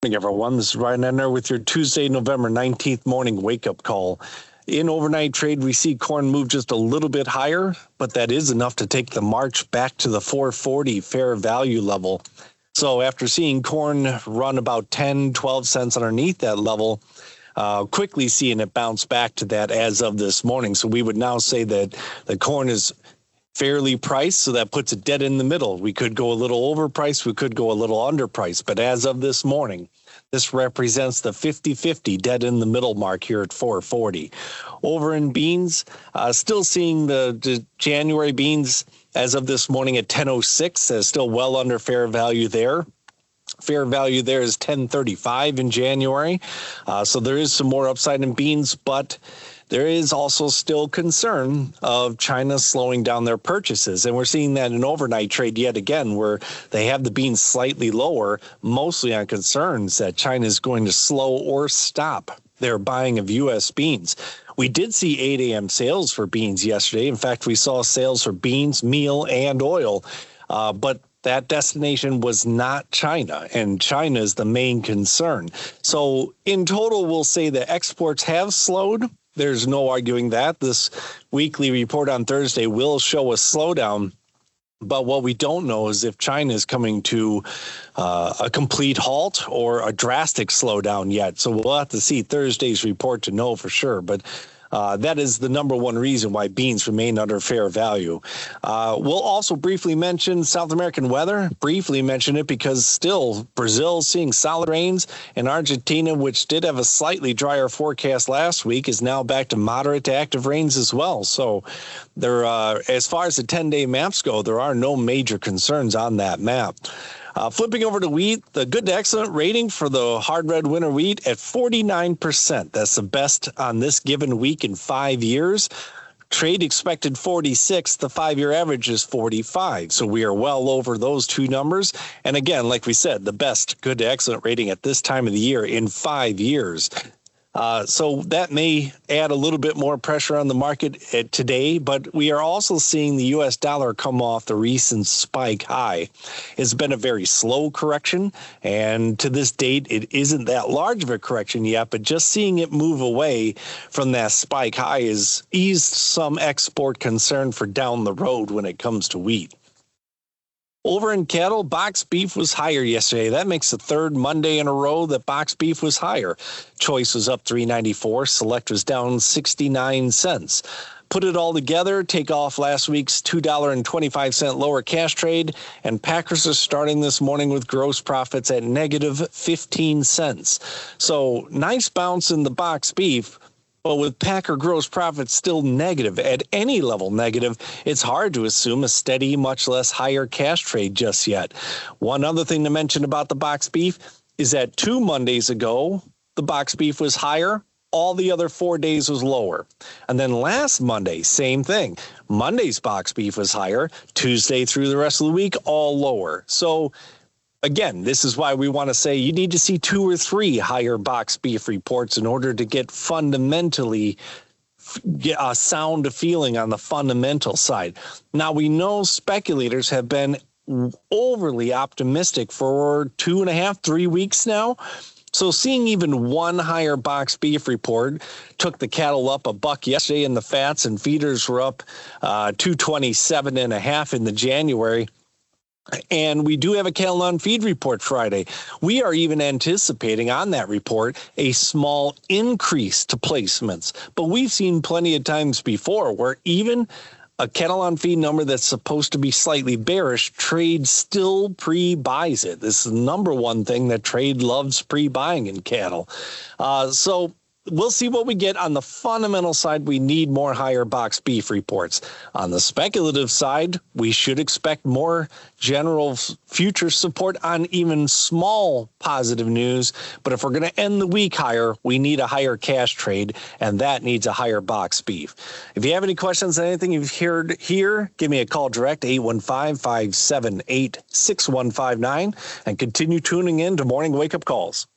Morning, everyone. This is Ryan Ettner with your Tuesday, November 19th morning wake-up call. In overnight trade, we see corn move just a little bit higher, but that is enough to take the march back to the 440 fair value level. So after seeing corn run about 10, 12 cents underneath that level, quickly seeing it bounce back to that as of this morning. So we would now say that the corn is fairly priced, so that puts it dead in the middle. We could go a little overpriced, we could go a little underpriced, but as of this morning, this represents the 50-50 dead in the middle mark here at 440. Over in beans, still seeing the January beans as of this morning at 10.06, still well under fair value there. Fair value there is 10.35 in January, so there is some more upside in beans, but there is also still concern of China slowing down their purchases. And we're seeing that in overnight trade yet again, where they have the beans slightly lower, mostly on concerns that China is going to slow or stop their buying of U.S. beans. We did see 8 a.m. sales for beans yesterday. In fact, we saw sales for beans, meal, and oil, but that destination was not China, and China is the main concern. So in total, we'll say that exports have slowed. There's no arguing that. This weekly report on Thursday will show a slowdown. But what we don't know is if China is coming to a complete halt or a drastic slowdown yet. So we'll have to see Thursday's report to know for sure. But that is the number one reason why beans remain under fair value. We'll also briefly mention South American weather, briefly mention it because still Brazil seeing solid rains, and Argentina, which did have a slightly drier forecast last week, is now back to moderate to active rains as well. So there, as far as the 10-day maps go, there are no major concerns on that map. Flipping over to wheat, the good to excellent rating for the hard red winter wheat at 49%. That's the best on this given week in 5 years. Trade expected 46. The 5-year average is 45. So we are well over those two numbers. And again, like we said, the best good to excellent rating at this time of the year in 5 years. So that may add a little bit more pressure on the market today, but we are also seeing the U.S. dollar come off the recent spike high. It's been a very slow correction, and to this date, it isn't that large of a correction yet, but just seeing it move away from that spike high has eased some export concern for down the road when it comes to wheat. Over in cattle, box beef was higher yesterday. That makes the third Monday in a row that box beef was higher. Choice was up $3.94. Select was down 69 cents. Put it all together, take off last week's $2.25 lower cash trade, and Packers are starting this morning with gross profits at negative 15 cents. So nice bounce in the box beef. But with Packer gross profits still negative, at any level negative, it's hard to assume a steady, much less higher cash trade just yet. One other thing to mention about the box beef is that 2 Mondays ago, the box beef was higher. All the other 4 days was lower. And then last Monday, same thing. Monday's box beef was higher. Tuesday through the rest of the week, all lower. So again, this is why we want to say you need to see 2 or 3 higher box beef reports in order to get fundamentally a sound feeling on the fundamental side. Now, we know speculators have been overly optimistic for 2.5, 3 weeks now. So seeing even one higher box beef report took the cattle up $1 yesterday, and the fats and feeders were up 227.5 in the January. And we do have a cattle on feed report Friday. We are even anticipating on that report a small increase to placements. But we've seen plenty of times before where even a cattle on feed number that's supposed to be slightly bearish, trade still pre-buys it. This is the number one thing that trade loves, pre-buying in cattle. So we'll see what we get. On the fundamental side, we need more higher box beef reports. On the speculative side, we should expect more general future support on even small positive news. But if we're going to end the week higher, we need a higher cash trade, and that needs a higher box beef. If you have any questions on anything you've heard here, give me a call direct, 815-578-6159, and continue tuning in to Morning Wake Up Calls.